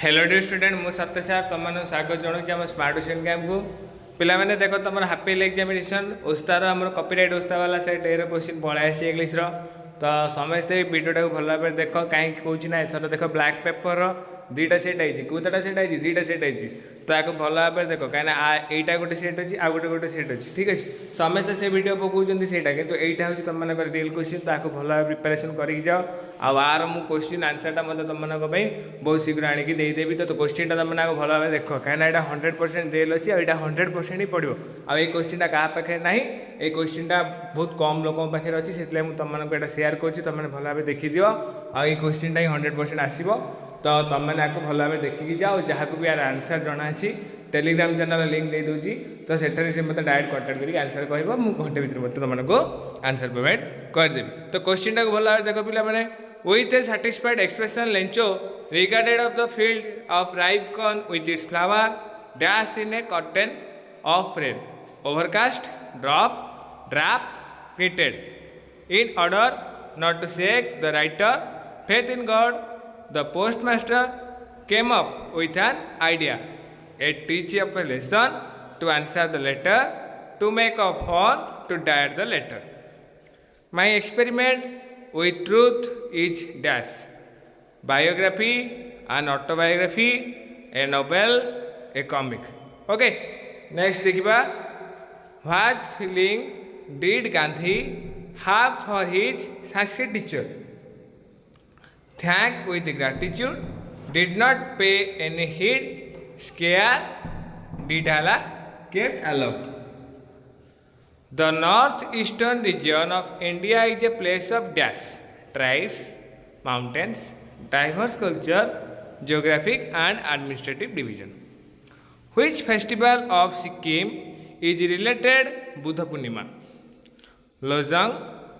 Hello dear student मु सत्य सार तुम स्वागत जनाऊँ आम स्मार्ट क्वेश्चन कैम्प को पिला माने देख तुम हाफिल एग्जामिनेशन उस्तार आम कॉपीराइट उस्ता वाला से डेर क्वेश्चन पळाई आसी इंग्लिश तो समस्ते वीडियो को भल भाव देख कहीं कौन ना एथर देख ब्लैक पेपर दुईटा सेट आई कौटा सेट आई दुईटा सेट आई तो आपको भल भाव देख कहीं यहाँ गोटे सेट अच्छी आ गोटे सेट अच्छी ठीक अच्छे समस्ते से वीडियो पकाउं सेटा कि यहाँ हूँ तुम मान रियल क्वेश्चन ताको भल भाव प्रिपेरेसन कर जाओ आर मु क्वेश्चन आंसरटा मतलब तुम मान बहुत शीघ्र आणिकी देदेवी तो क्वेश्चन तुम मैंने भल भाव देख कहीं यहाँ 100% रियल अच्छी आईटा 100% ही पड़ो आई क्वेश्चन क्या पाखे ना ये क्वेश्चन बहुत कम लोक पाखे अच्छी से तुम मैं सेयार कर तुम भल भाव देखी दियो आई क्वेश्चन ही 100% आसो तो तुम मैंने आपको भल भाव देखिकी जाओ जहाँ को भी यार आंसर जना टेलीग्राम चैनल लिंक दे दूसरी तो सेठे से मतलब डायरेक्ट कॉन्टाक्ट करके आंसर कह घंटे भर मतलब तुमको आंसर प्रोवाइड करदेवी तो क्वेश्चन टाक भल भाव देख पिला मैंने with a satisfied expression Lencho regarded of the field of ripe corn with its flower dash in a curtain of rain overcast drop drap greeted in order not to shake the writer faith in God the postmaster came up with an idea a teacher of a lesson to answer the letter to make a phone to diet the letter my experiment with truth is dash biography an autobiography a novel a comic okay next देखिबा what feeling did Gandhi have for his Sanskrit teacher thank with gratitude did not pay any heed scare did hala kept aloof. The northeastern region of India is a place of dash, tribes, mountains, diverse culture, geographic and administrative division. Which festival of Sikkim is related Buddha Purnima? Losang,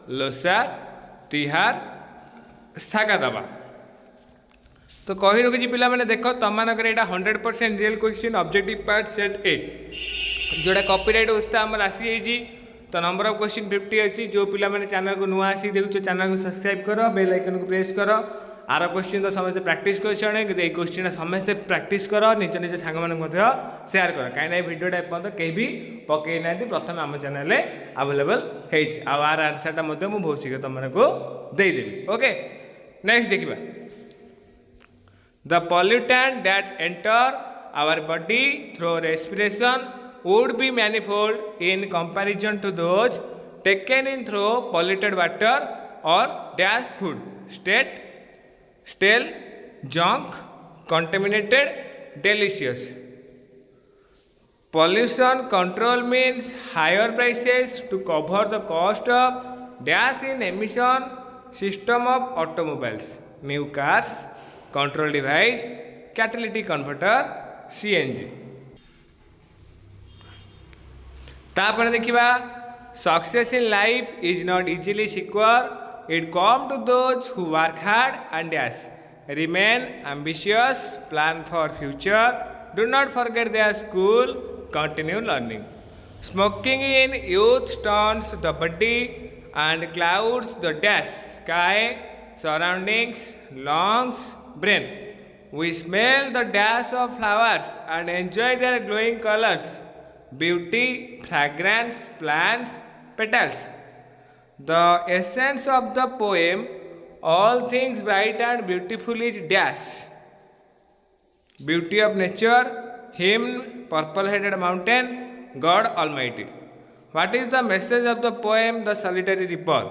Losar, Tihar, Sagadaba. तो कही रखी पिला मैंने देख तुम मानक 100% real question objective part set ए जोड़ा copyright उस्ता आम आसी जाइए तो नंबर ऑफ क्वेश्चन 50 अच्छी जो पिला मैंने चैनल को नुआ आसी देखो चैनल को सब्सक्राइब कर बेल आइकन को प्रेस कर आर क्वेश्चन तो समस्त प्रैक्टिस कर क्वेश्चन समस्ते प्रैक्टिस कर निज निज सांग सेयार कर कहीं भिडियोटा एपर्त कहीं भी पकई ना प्रथम आम चैनल अवेलेबल आर आंसरटा बहुत शीघ्र तुमको देदेवी ओके नेक्स्ट देखिए the pollutant that enter our body through respiration would be manifold in comparison to those taken in through polluted water or dash food state stale junk contaminated delicious pollution control means higher prices to cover the cost of dash in emission system of automobiles new cars control device catalytic converter CNG तापर देखिबा success in life is not easily secure it come to those who work hard and dash remain ambitious plan for future do not forget their school continue learning smoking in youth turns the body and clouds the dash sky surroundings lungs brain we smell the dash of flowers and enjoy their glowing colors beauty fragrance plants petals the essence of the poem all things bright and beautiful is dash beauty of nature hymn purple headed mountain God Almighty what is the message of the poem the solitary reaper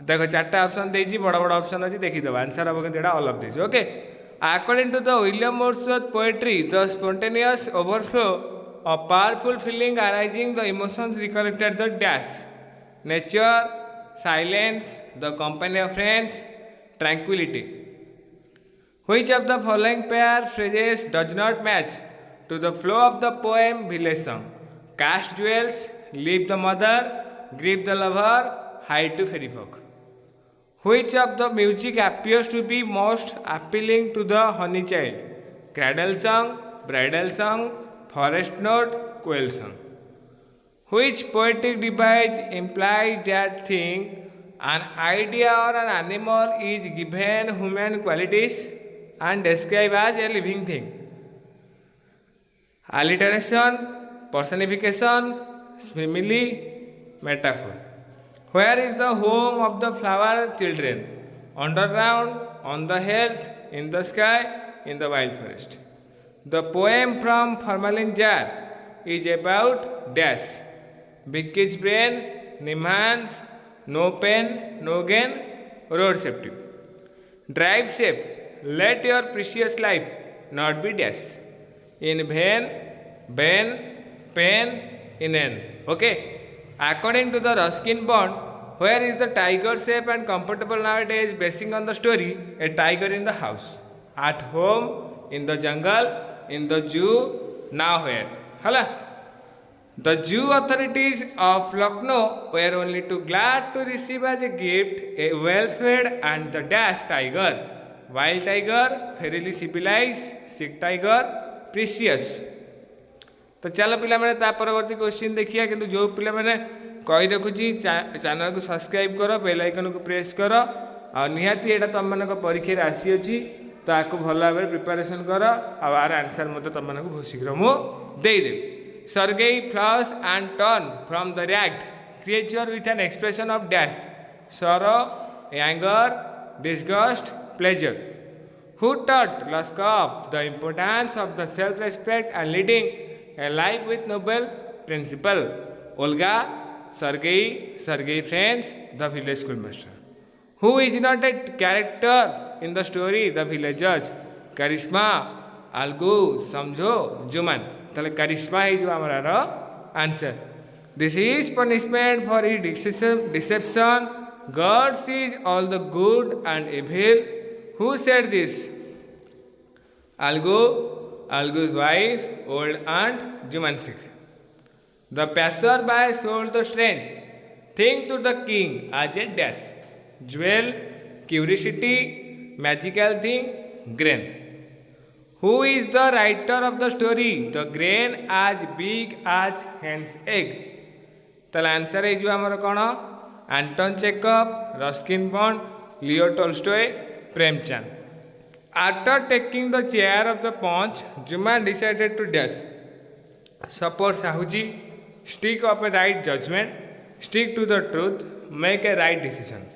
देखो चार्टा option देजी बड़ बड़ option अच्छी देखीदेव answer हम कि all of this okay according to the William Wordsworth poetry the spontaneous overflow of powerful feeling arising the emotions recollected the dash nature silence the company of friends tranquillity which of the following pair phrases does not match to the flow of the poem village song cast jewels leave the mother grieve the lover hide to fairy folk which of the music appears to be most appealing to the honey child cradle song bridal song forest note quail song which poetic device implies that thing an idea or an animal is given human qualities and describe as a living thing. Alliteration, personification, simile, metaphor. Where is the home of the flower children? Underground, on the health, in the sky, in the wild forest. The poem from Formalin Jar is about dash. Vicky's brain, Nimhan's, no pain, no gain, road safety. Drive safe, let your precious life not be dash. In vain, vain, pain, in an. Okay. According to the Ruskin Bond, where is the tiger safe and comfortable nowadays basing on the story A Tiger in the House? At home, in the jungle, in the zoo, now where? Hala. The zoo authorities of Lucknow were only too glad to receive as a gift a well-fed and the dash tiger. Wild tiger, fairly civilized, sick tiger, precious. तो चलो पिला मैंने ता परवर्ती question देखिए किंतु जो पिला मैंने कही रखुची चैनल को सब्सक्राइब करो बेल आइकन को प्रेस करो और निहाती एटा तुम मान परीक्षा राशि अच्छी तो आपको भल भाव प्रिपेरेसन कर आर आंसर मत तुम मान बहुत शीघ्र मुदेदेवी Sergei flush and turn from the ragged creature with an expression of dash sorrow anger disgust pleasure who taught Laskov the importance of the self-respect and leading a life with noble principle. Olga, Sergei Friends, the village schoolmaster. Who is not a character in the story, the villagers? Karishma, Algu, Samjho, Juman. So, Karishma is our answer. This is punishment for his deception. God sees all the good and evil. Who said this? Algu's wife, old aunt Jumansik. The passer-by sold the strange thing to the king as a dash. Jewel, curiosity, magical thing, grain. Who is the writer of the story? The grain as big as hen's egg. The answer is Anton Chekhov, Ruskin Bond, Leo Tolstoy, Premchand. After taking the chair of the punch, Juman decided to dash. Support Sahuji, stick up a right judgment, stick to the truth, make a right decision.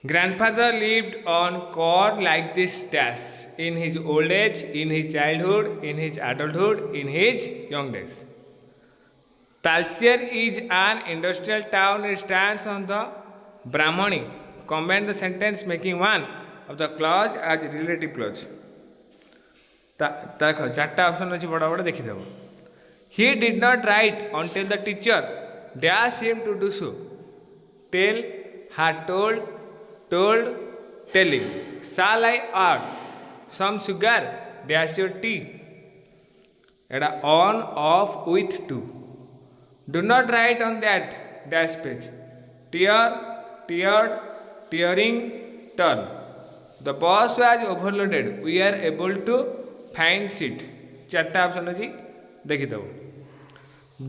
Grandfather lived on cord like this dash in his old age, in his childhood, in his adulthood, in his young days. Talcher is an industrial town. It stands on the Brahmani. Combine the sentence making one of the clause as relative clause. देखो चार्टा option अच्छी बड़ा बड़ा देखी देव. He did not write until the teacher dashed him to do so. Tell, had told, telling. Shall I add some sugar? Dash your tea. एड़ा on, off, with, to. Do not write on that dash page. Tear, teared, tearing, turn. The bus was overloaded. We are able to find seat. चार्टा option अच्छी देखी देव.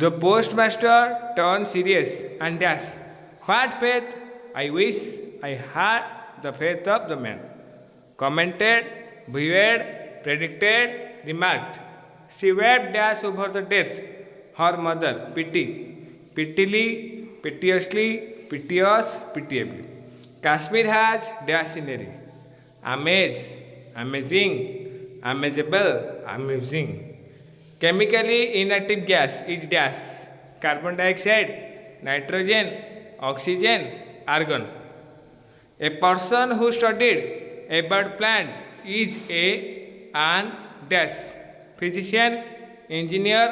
The postmaster turned serious and asked, "What faith? I wish I had the faith of the man." Commented, viewed, predicted, remarked. She wept dash over the death. Her mother, pity, pittily, piteously, piteous, pitiably. Kashmir has dash scenery. Amaze, amazing, amazable, amusing. Chemically inactive gas is dash. Carbon dioxide, nitrogen, oxygen, argon. A person who studied a bird plant is an dash. Physician, engineer,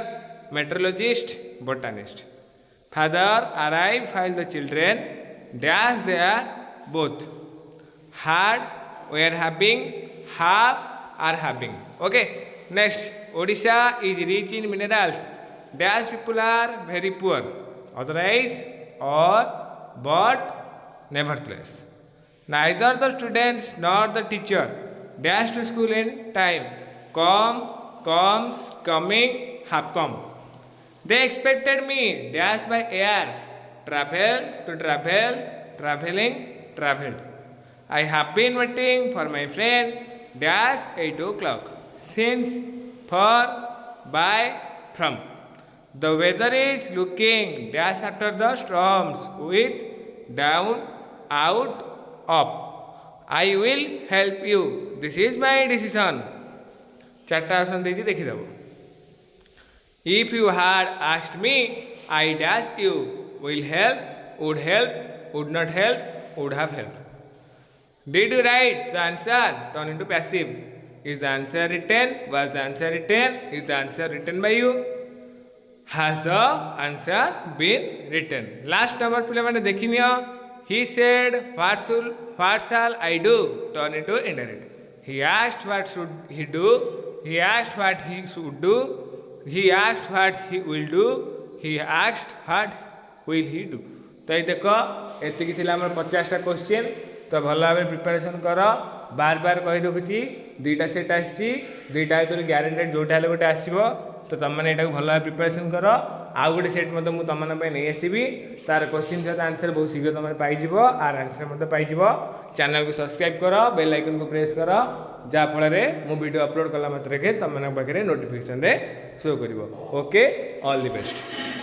meteorologist, botanist. Father arrived while the children dash their both. Had, were having, have, are having. Okay. Next, Odisha is rich in minerals. Dash people are very poor. Otherwise, or, but, nevertheless. Neither the students nor the teacher dash to school in time. Come, comes, coming, have come. They expected me dash by air. Travel, to travel, traveling, traveled. I have been waiting for my friend dash 8 o'clock. Since, for, by, from. The weather is looking dash after the storms with down, out, up. I will help you. This is my decision. चार्टा option देछि देखिदेव. If you had asked me, I dashed you. Will help, would not help, would have helped. Did you write the answer? Turn into passive. Is the answer written? Was the answer written? Is the answer written by you? Has the answer been written? Last number पिला माने देखि neo. He said, what shall I do? Turn into indirect. He asked what should he do. He asked what he should do. He asked what he will do. He asked what will he do. तो ये देखो एतिकी थिला हमर 50टा question. तो भल भाव preparation कर. बार बार कही रखुची दुईटा सेट आसी दुईटा तो ग्यारंटेड जोटा हेल्ले गोटे आसो. तो तुम मैंने यहाँ भल भाव प्रिपेरेसन कर. आउ गोटे सेट मत मुझे तुम नहीं आसबि. तार क्वेश्चन सहित आंसर बहुत शीघ्र तुम पाइज. आर आंसर मत पाइज. चैनल को सब्सक्राइब कर, बेल आइकन को प्रेस कर, जहाँफल मु वीडियो अपलोड कला मात्र तुम पाखे नोटिफिकेशन शो कर. Okay, all the best.